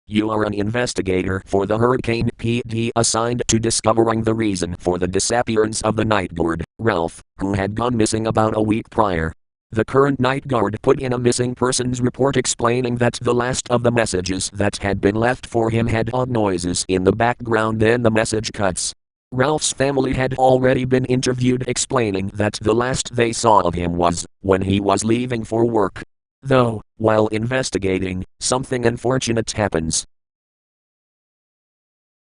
You are an investigator for the Hurricane PD assigned to discovering the reason for the disappearance of the night guard, Ralph, who had gone missing about a week prior. The current night guard put in a missing persons report explaining that the last of the messages that had been left for him had odd noises in the background, then the message cuts. Ralph's family had already been interviewed explaining that the last they saw of him was when he was leaving for work. Though, while investigating, something unfortunate happens.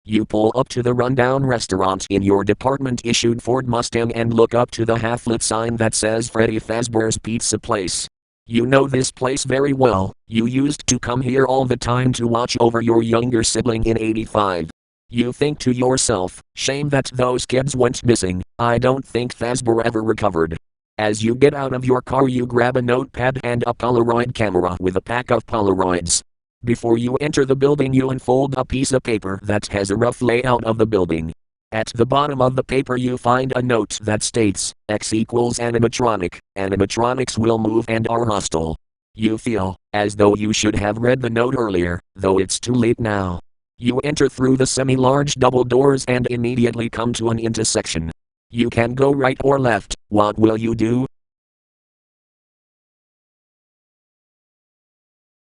You pull up to the rundown restaurant in your department-issued Ford Mustang and look up to the half-lit sign that says Freddy Fazbear's Pizza Place. You know this place very well, you used to come here all the time to watch over your younger sibling in '85. You think to yourself, shame that those kids went missing, I don't think Fazbear ever recovered. As you get out of your car you grab a notepad and a Polaroid camera with a pack of Polaroids. Before you enter the building you unfold a piece of paper that has a rough layout of the building. At the bottom of the paper you find a note that states, X equals animatronic, animatronics will move and are hostile. You feel as though you should have read the note earlier, though it's too late now. You enter through the semi-large double doors and immediately come to an intersection. You can go right or left, what will you do?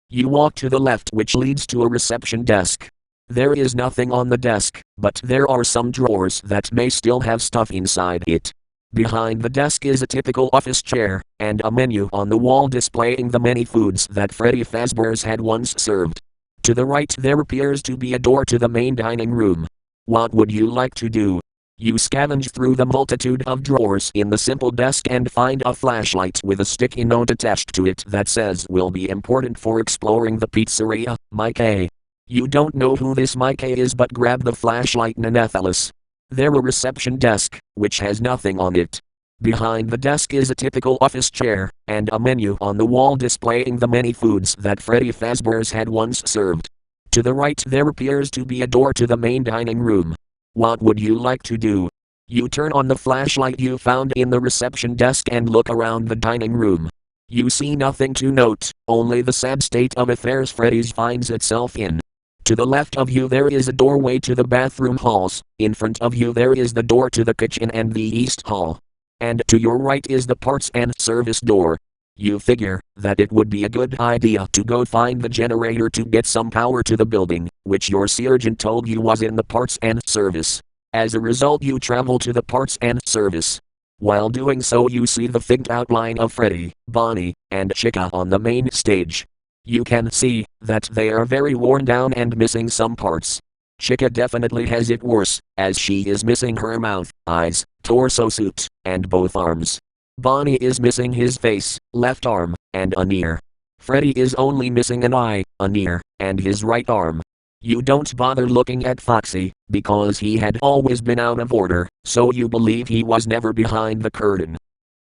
You walk to the left, which leads to a reception desk. There is nothing on the desk, but there are some drawers that may still have stuff inside it. Behind the desk is a typical office chair, and a menu on the wall displaying the many foods that Freddy Fazbear's had once served. To the right there appears to be a door to the main dining room. What would you like to do? You scavenge through the multitude of drawers in the simple desk and find a flashlight with a sticky note attached to it that says will be important for exploring the pizzeria, Mike A. You don't know who this Mike A is, but grab the flashlight Nanethalis. There a reception desk, which has nothing on it. Behind the desk is a typical office chair, and a menu on the wall displaying the many foods that Freddy Fazbear's had once served. To the right there appears to be a door to the main dining room. What would you like to do? You turn on the flashlight you found in the reception desk and look around the dining room. You see nothing to note, only the sad state of affairs Freddy's finds itself in. To the left of you there is a doorway to the bathroom halls, in front of you there is the door to the kitchen and the east hall. And to your right is the parts and service door. You figure that it would be a good idea to go find the generator to get some power to the building, which your sergeant told you was in the parts and service. As a result you travel to the parts and service. While doing so you see the fixed outline of Freddy, Bonnie, and Chica on the main stage. You can see that they are very worn down and missing some parts. Chica definitely has it worse, as she is missing her mouth, eyes, torso suit, and both arms. Bonnie is missing his face, left arm, and an ear. Freddy is only missing an eye, an ear, and his right arm. You don't bother looking at Foxy, because he had always been out of order, so you believe he was never behind the curtain.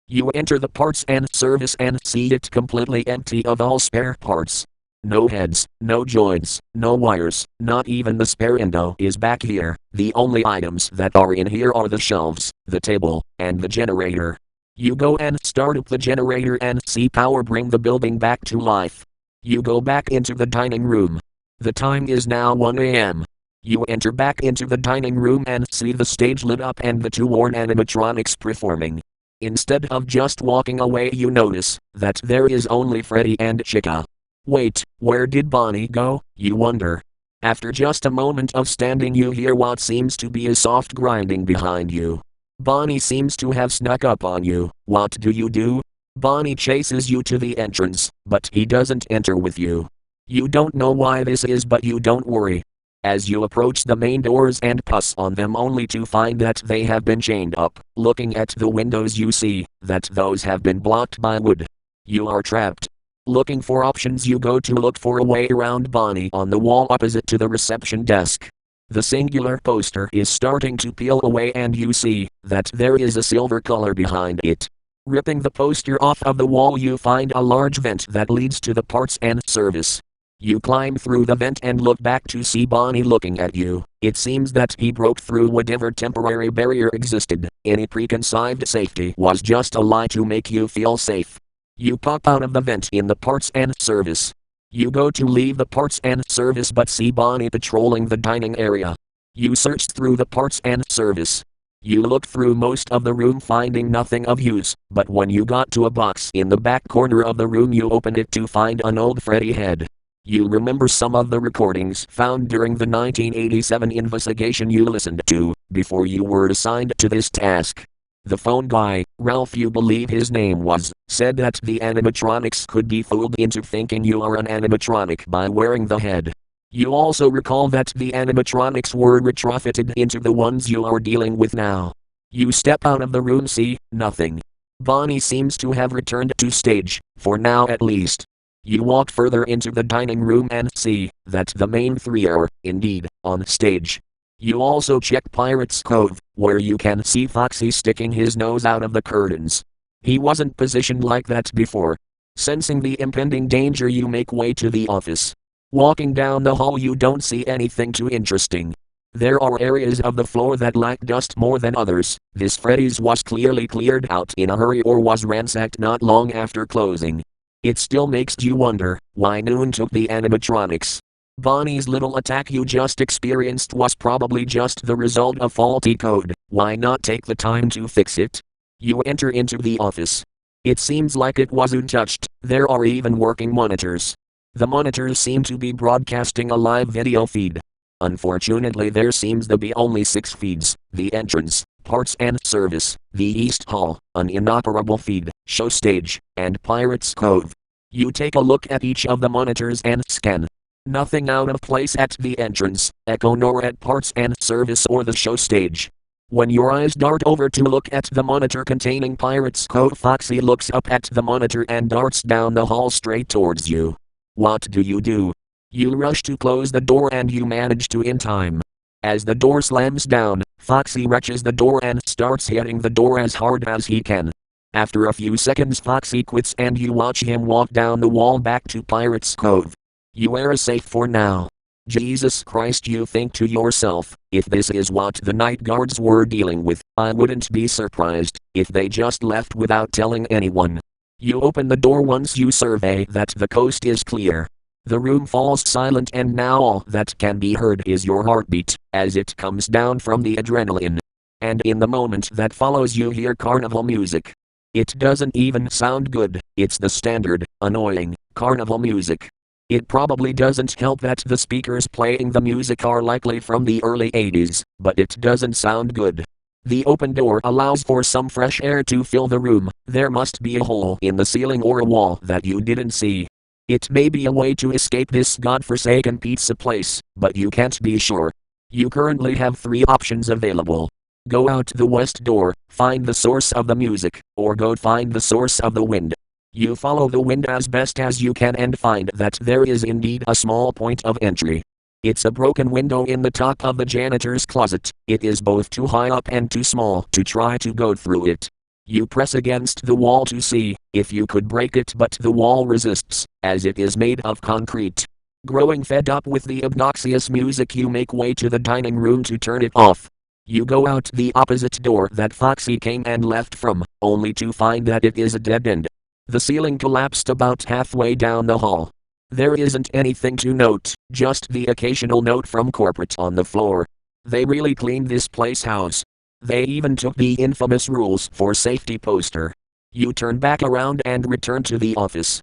You enter the parts and service and see it completely empty of all spare parts. No heads, no joints, no wires, not even the spare endo is back here. The only items that are in here are the shelves, the table, and the generator. You go and start up the generator and see power bring the building back to life. You go back into the dining room. The time is now 1 a.m. You enter back into the dining room and see the stage lit up and the two worn animatronics performing. Instead of just walking away you notice that there is only Freddy and Chica. Wait, where did Bonnie go, you wonder? After just a moment of standing you hear what seems to be a soft grinding behind you. Bonnie seems to have snuck up on you. What do? Bonnie chases you to the entrance, but he doesn't enter with you. You don't know why this is, but you don't worry. As you approach the main doors and pass on them only to find that they have been chained up, looking at the windows you see that those have been blocked by wood. You are trapped. Looking for options you go to look for a way around Bonnie on the wall opposite to the reception desk. The singular poster is starting to peel away and you see that there is a silver color behind it. Ripping the poster off of the wall you find a large vent that leads to the parts and service. You climb through the vent and look back to see Bonnie looking at you. It seems that he broke through whatever temporary barrier existed. Any preconceived safety was just a lie to make you feel safe. You pop out of the vent in the parts and service. You go to leave the parts and service but see Bonnie patrolling the dining area. You searched through the parts and service. You looked through most of the room finding nothing of use, but when you got to a box in the back corner of the room you opened it to find an old Freddy head. You remember some of the recordings found during the 1987 investigation you listened to, before you were assigned to this task. The phone guy, Ralph you believe his name was, said that the animatronics could be fooled into thinking you are an animatronic by wearing the head. You also recall that the animatronics were retrofitted into the ones you are dealing with now. You step out of the room, see nothing. Bonnie seems to have returned to stage, for now at least. You walk further into the dining room and see that the main three are, indeed, on stage. You also check Pirate's Cove, where you can see Foxy sticking his nose out of the curtains. He wasn't positioned like that before. Sensing the impending danger you make way to the office. Walking down the hall you don't see anything too interesting. There are areas of the floor that lack dust more than others. This Freddy's was clearly cleared out in a hurry or was ransacked not long after closing. It still makes you wonder why Noon took the animatronics. Bonnie's little attack you just experienced was probably just the result of faulty code. Why not take the time to fix it? You enter into the office. It seems like it wasn't touched. There are even working monitors. The monitors seem to be broadcasting a live video feed. Unfortunately there seems to be only 6 feeds: the entrance, parts and service, the East Hall, an inoperable feed, show stage, and Pirate's Cove. You take a look at each of the monitors and scan. Nothing out of place at the entrance, echo nor at parts and service or the show stage. When your eyes dart over to look at the monitor containing Pirate's Cove, Foxy looks up at the monitor and darts down the hall straight towards you. What do? You rush to close the door and you manage to in time. As the door slams down, Foxy wrenches the door and starts hitting the door as hard as he can. After a few seconds Foxy quits and you watch him walk down the wall back to Pirate's Cove. You are safe for now. Jesus Christ, you think to yourself, if this is what the night guards were dealing with, I wouldn't be surprised if they just left without telling anyone. You open the door once you survey that the coast is clear. The room falls silent and now all that can be heard is your heartbeat, as it comes down from the adrenaline. And in the moment that follows you hear carnival music. It doesn't even sound good, it's the standard, annoying, carnival music. It probably doesn't help that the speakers playing the music are likely from the early 80s, but it doesn't sound good. The open door allows for some fresh air to fill the room. There must be a hole in the ceiling or a wall that you didn't see. It may be a way to escape this godforsaken pizza place, but you can't be sure. You currently have 3 options available. Go out the west door, find the source of the music, or go find the source of the wind. You follow the wind as best as you can and find that there is indeed a small point of entry. It's a broken window in the top of the janitor's closet. It is both too high up and too small to try to go through it. You press against the wall to see if you could break it, but the wall resists, as it is made of concrete. Growing fed up with the obnoxious music you make way to the dining room to turn it off. You go out the opposite door that Foxy came and left from, only to find that it is a dead end. The ceiling collapsed about halfway down the hall. There isn't anything to note, just the occasional note from corporate on the floor. They really cleaned this place house. They even took the infamous rules for safety poster. You turn back around and return to the office.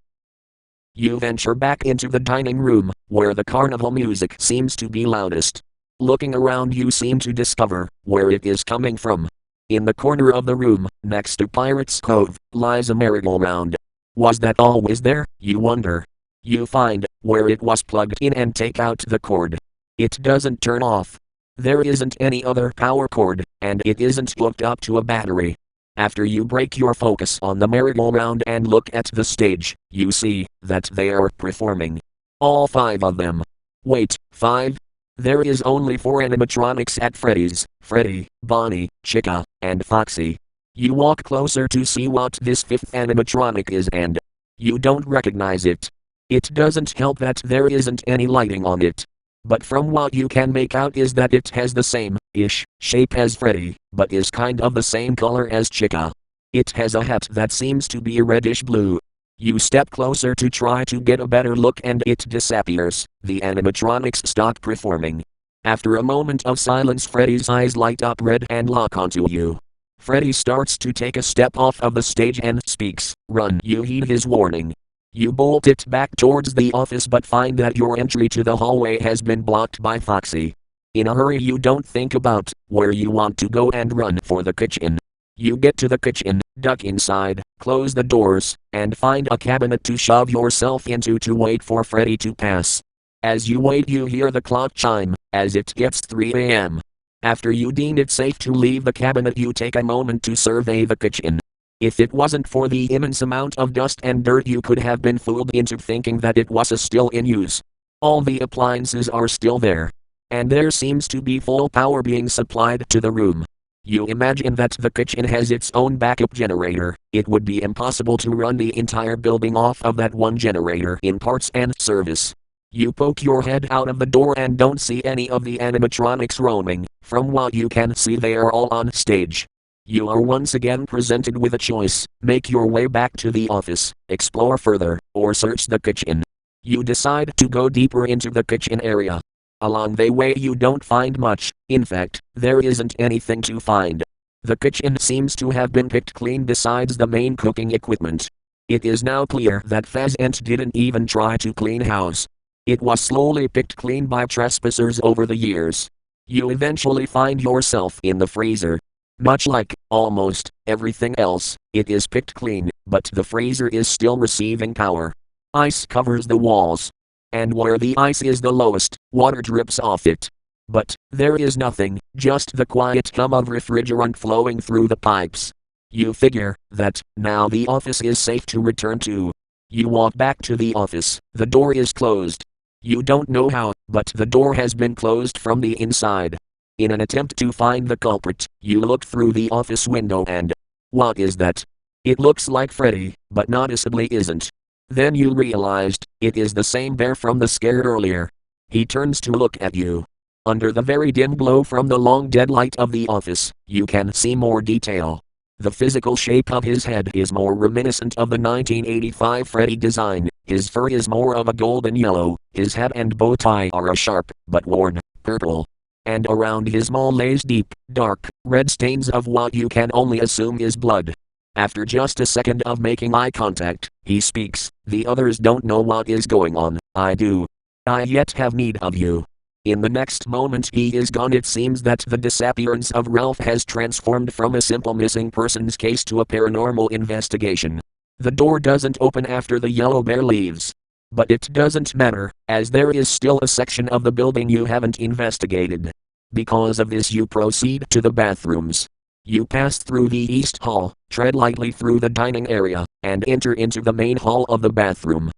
You venture back into the dining room, where the carnival music seems to be loudest. Looking around you seem to discover where it is coming from. In the corner of the room, next to Pirate's Cove, lies a merry-go-round. Was that always there, you wonder? You find where it was plugged in and take out the cord. It doesn't turn off. There isn't any other power cord, and it isn't hooked up to a battery. After you break your focus on the merry-go-round and look at the stage, you see that they are performing. All 5 of them. Wait, 5? There is only 4 animatronics at Freddy's: Freddy, Bonnie, Chica, and Foxy. You walk closer to see what this 5th animatronic is and you don't recognize it. It doesn't help that there isn't any lighting on it. But from what you can make out is that it has the same-ish shape as Freddy, but is kind of the same color as Chica. It has a hat that seems to be reddish blue. You step closer to try to get a better look and it disappears. The animatronics stop performing. After a moment of silence, Freddy's eyes light up red and lock onto you. Freddy starts to take a step off of the stage and speaks. Run. You heed his warning. You bolt it back towards the office but find that your entry to the hallway has been blocked by Foxy. In a hurry, you don't think about where you want to go and run for the kitchen. You get to the kitchen, duck inside, close the doors, and find a cabinet to shove yourself into to wait for Freddy to pass. As you wait, you hear the clock chime, as it gets 3 a.m. After you deem it safe to leave the cabinet, you take a moment to survey the kitchen. If it wasn't for the immense amount of dust and dirt, you could have been fooled into thinking that it was still in use. All the appliances are still there. And there seems to be full power being supplied to the room. You imagine that the kitchen has its own backup generator. It would be impossible to run the entire building off of that one generator in parts and service. You poke your head out of the door and don't see any of the animatronics roaming. From what you can see, they are all on stage. You are once again presented with a choice: make your way back to the office, explore further, or search the kitchen. You decide to go deeper into the kitchen area. Along the way you don't find much. In fact, there isn't anything to find. The kitchen seems to have been picked clean besides the main cooking equipment. It is now clear that Fazant didn't even try to clean house. It was slowly picked clean by trespassers over the years. You eventually find yourself in the freezer. Much like, almost, everything else, it is picked clean, but the freezer is still receiving power. Ice covers the walls. And where the ice is the lowest, water drips off it. But there is nothing, just the quiet hum of refrigerant flowing through the pipes. You figure that now the office is safe to return to. You walk back to the office. The door is closed. You don't know how, but the door has been closed from the inside. In an attempt to find the culprit, you look through the office window and what is that? It looks like Freddy, but noticeably isn't. Then you realized, it is the same bear from the scare earlier. He turns to look at you. Under the very dim glow from the long dead light of the office, you can see more detail. The physical shape of his head is more reminiscent of the 1985 Freddy design. His fur is more of a golden yellow. His hat and bow tie are a sharp, but worn, purple. And around his maw lays deep, dark, red stains of what you can only assume is blood. After just a second of making eye contact, he speaks. The others don't know what is going on. I do. I yet have need of you. In the next moment he is gone. It seems that the disappearance of Ralph has transformed from a simple missing persons case to a paranormal investigation. The door doesn't open after the yellow bear leaves. But it doesn't matter, as there is still a section of the building you haven't investigated. Because of this you proceed to the bathrooms. You pass through the East Hall, tread lightly through the dining area, and enter into the main hall of the bathroom.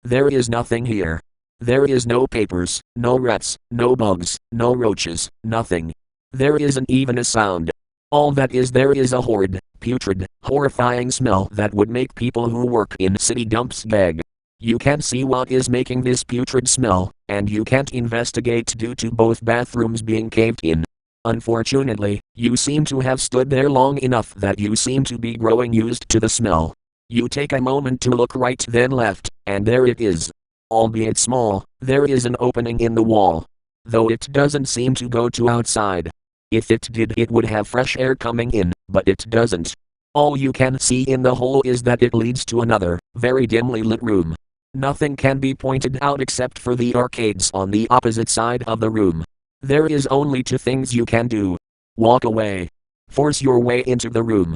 There is nothing here. There is no papers, no rats, no bugs, no roaches, nothing. There isn't even a sound. All that is there is a horrid, putrid, horrifying smell that would make people who work in city dumps gag. You can't see what is making this putrid smell, and you can't investigate due to both bathrooms being caved in. Unfortunately, you seem to have stood there long enough that you seem to be growing used to the smell. You take a moment to look right then left, and there it is. Albeit small, there is an opening in the wall. Though it doesn't seem to go to outside. If it did, it would have fresh air coming in, but it doesn't. All you can see in the hole is that it leads to another, very dimly lit room. Nothing can be pointed out except for the arcades on the opposite side of the room. There is only two things you can do. Walk away. Force your way into the room.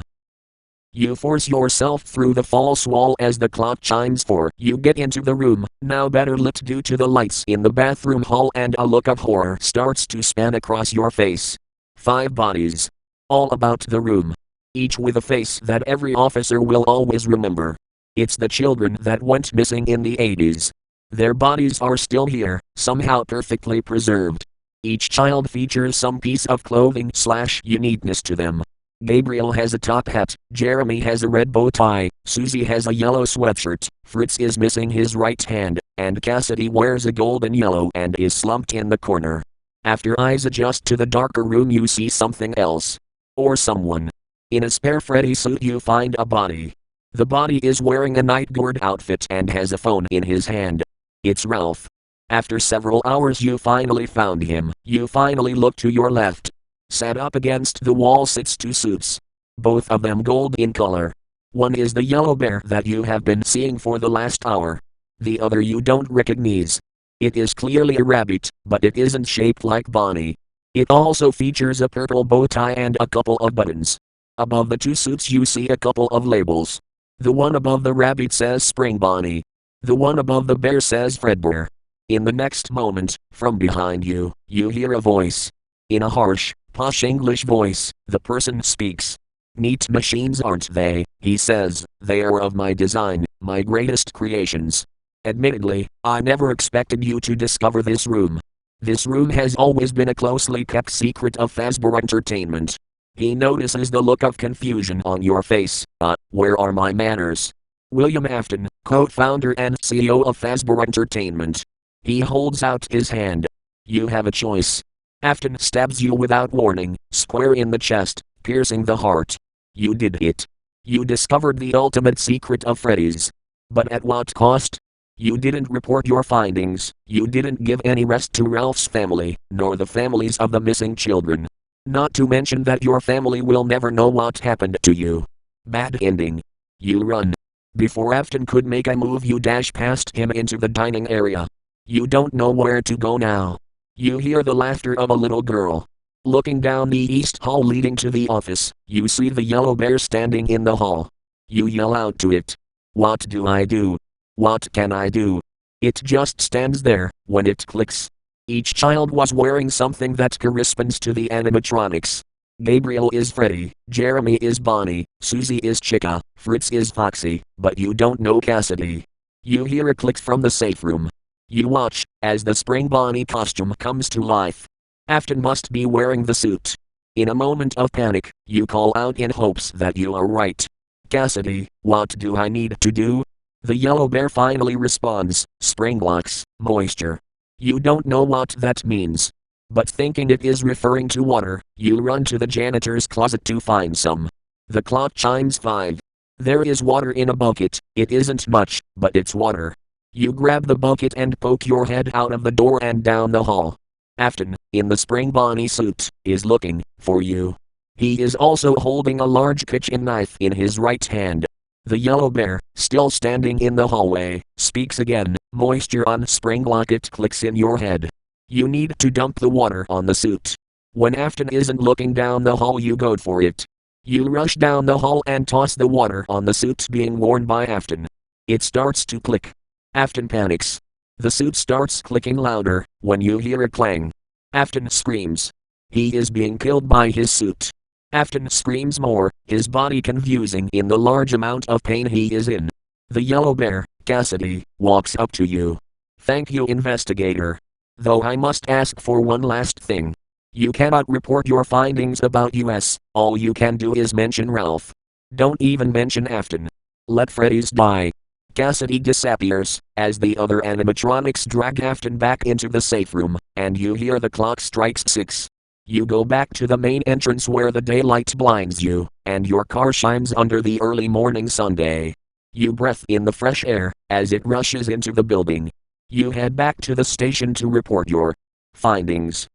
You force yourself through the false wall as the clock chimes 4. You get into the room, now better lit due to the lights in the bathroom hall, and a look of horror starts to span across your face. 5 bodies. All about the room. Each with a face that every officer will always remember. It's the children that went missing in the 80s. Their bodies are still here, somehow perfectly preserved. Each child features some piece of clothing / uniqueness to them. Gabriel has a top hat, Jeremy has a red bow tie, Susie has a yellow sweatshirt, Fritz is missing his right hand, and Cassidy wears a golden yellow and is slumped in the corner. After eyes adjust to the darker room you see something else. Or someone. In a spare Freddy suit you find a body. The body is wearing a night guard outfit and has a phone in his hand. It's Ralph. After several hours you finally found him. You finally look to your left. Sat up against the wall sits two suits. Both of them gold in color. One is the yellow bear that you have been seeing for the last hour. The other you don't recognize. It is clearly a rabbit, but it isn't shaped like Bonnie. It also features a purple bow tie and a couple of buttons. Above the two suits you see a couple of labels. The one above the rabbit says Spring Bonnie. The one above the bear says Fred Bear. In the next moment, from behind you, you hear a voice. In a harsh, posh English voice, the person speaks. Neat machines aren't they, he says, they are of my design, my greatest creations. Admittedly, I never expected you to discover this room. This room has always been a closely kept secret of Fazbear Entertainment. He notices the look of confusion on your face. Where are my manners? William Afton, co-founder and CEO of Fazbear Entertainment. He holds out his hand. You have a choice. Afton stabs you without warning, square in the chest, piercing the heart. You did it. You discovered the ultimate secret of Freddy's. But at what cost? You didn't report your findings, you didn't give any rest to Ralph's family, nor the families of the missing children. Not to mention that your family will never know what happened to you. Bad ending. You run. Before Afton could make a move you dash past him into the dining area. You don't know where to go now. You hear the laughter of a little girl. Looking down the east hall leading to the office, you see the yellow bear standing in the hall. You yell out to it. What do I do? What can I do? It just stands there, when it clicks. Each child was wearing something that corresponds to the animatronics. Gabriel is Freddy, Jeremy is Bonnie, Susie is Chica, Fritz is Foxy, but you don't know Cassidy. You hear a click from the safe room. You watch, as the Spring Bonnie costume comes to life. Afton must be wearing the suit. In a moment of panic, you call out in hopes that you are right. Cassidy, what do I need to do? The yellow bear finally responds, spring locks, moisture. You don't know what that means. But thinking it is referring to water, you run to the janitor's closet to find some. The clock chimes 5. There is water in a bucket, it isn't much, but it's water. You grab the bucket and poke your head out of the door and down the hall. Afton, in the Spring Bonnie suit, is looking for you. He is also holding a large kitchen knife in his right hand. The yellow bear, still standing in the hallway, speaks again. Moisture on spring locket clicks in your head. You need to dump the water on the suit. When Afton isn't looking down the hall you go for it. You rush down the hall and toss the water on the suit being worn by Afton. It starts to click. Afton panics. The suit starts clicking louder, when you hear a clang. Afton screams. He is being killed by his suit. Afton screams more, his body confusing in the large amount of pain he is in. The yellow bear, Cassidy, walks up to you. Thank you, investigator. Though I must ask for one last thing. You cannot report your findings about us, all you can do is mention Ralph. Don't even mention Afton. Let Freddy's die. Cassidy disappears, as the other animatronics drag Afton back into the safe room, and you hear the clock strikes 6. You go back to the main entrance where the daylight blinds you, and your car shines under the early morning Sunday. You breathe in the fresh air, as it rushes into the building. You head back to the station to report your findings.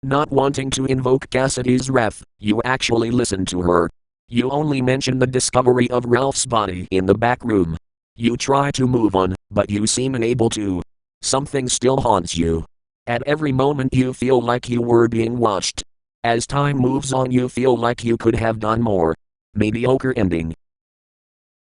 Not wanting to invoke Cassidy's wrath, you actually listen to her. You only mention the discovery of Ralph's body in the back room. You try to move on, but you seem unable to. Something still haunts you. At every moment you feel like you were being watched. As time moves on you feel like you could have done more. Mediocre ending.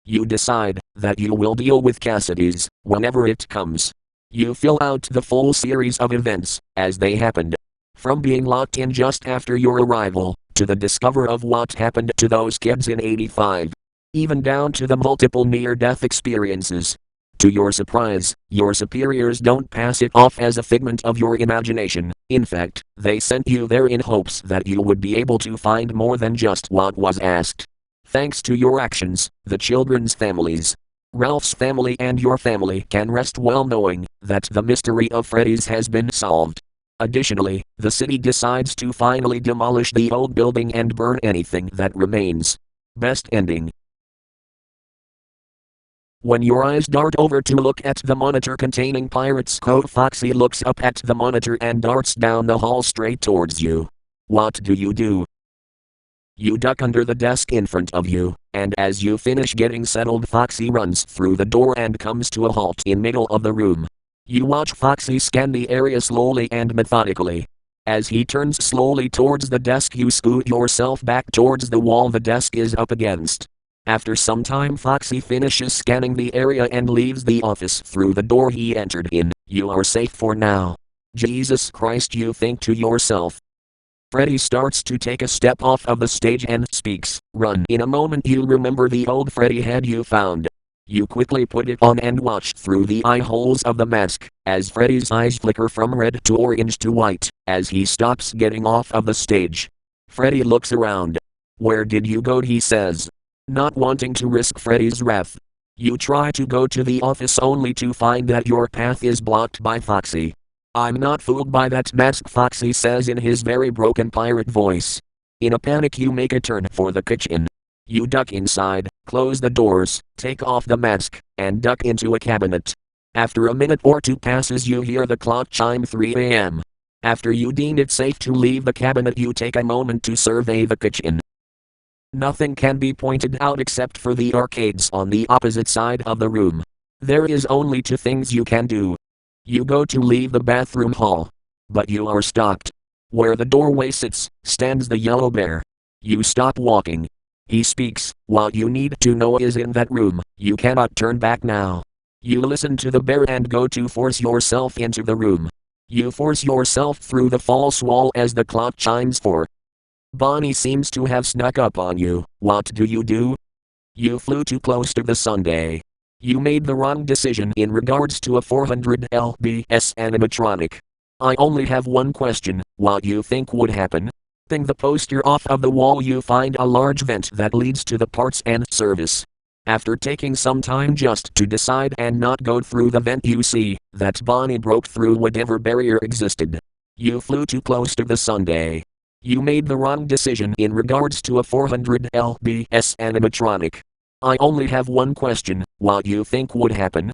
You decide that you will deal with Cassidy's whenever it comes. You fill out the full series of events as they happened. From being locked in just after your arrival, to the discover of what happened to those kids in 85. Even down to the multiple near-death experiences. To your surprise, your superiors don't pass it off as a figment of your imagination. In fact, they sent you there in hopes that you would be able to find more than just what was asked. Thanks to your actions, the children's families, Ralph's family and your family can rest well knowing that the mystery of Freddy's has been solved. Additionally, the city decides to finally demolish the old building and burn anything that remains. Best ending. When your eyes dart over to look at the monitor containing Pirates Code, Foxy looks up at the monitor and darts down the hall straight towards you. What do? You duck under the desk in front of you, and as you finish getting settled, Foxy runs through the door and comes to a halt in middle of the room. You watch Foxy scan the area slowly and methodically. As he turns slowly towards the desk, you scoot yourself back towards the wall the desk is up against. After some time, Foxy finishes scanning the area and leaves the office through the door he entered in. You are safe for now. Jesus Christ, you think to yourself. Freddy starts to take a step off of the stage and speaks. Run. In a moment you remember the old Freddy head you found. You quickly put it on and watch through the eye holes of the mask, as Freddy's eyes flicker from red to orange to white, as he stops getting off of the stage. Freddy looks around. Where did you go? He says. Not wanting to risk Freddy's wrath. You try to go to the office only to find that your path is blocked by Foxy. I'm not fooled by that mask, Foxy says in his very broken pirate voice. In a panic you make a turn for the kitchen. You duck inside, close the doors, take off the mask, and duck into a cabinet. After a minute or two passes you hear the clock chime 3 a.m. After you deem it safe to leave the cabinet you take a moment to survey the kitchen. Nothing can be pointed out except for the arcades on the opposite side of the room. There is only two things you can do. You go to leave the bathroom hall. But you are stopped. Where the doorway sits, stands the yellow bear. You stop walking. He speaks. What you need to know is in that room, you cannot turn back now. You listen to the bear and go to force yourself into the room. You force yourself through the false wall as the clock chimes 4. Bonnie seems to have snuck up on you. What do? You flew too close to the Sunday. You made the wrong decision in regards to a 400 lbs animatronic. I only have one question. What you think would happen? Taking the poster off of the wall you find a large vent that leads to the parts and service. After taking some time just to decide and not go through the vent you see that Bonnie broke through whatever barrier existed. You flew too close to the Sunday. You made the wrong decision in regards to a 400 lbs animatronic. I only have one question. What you think would happen?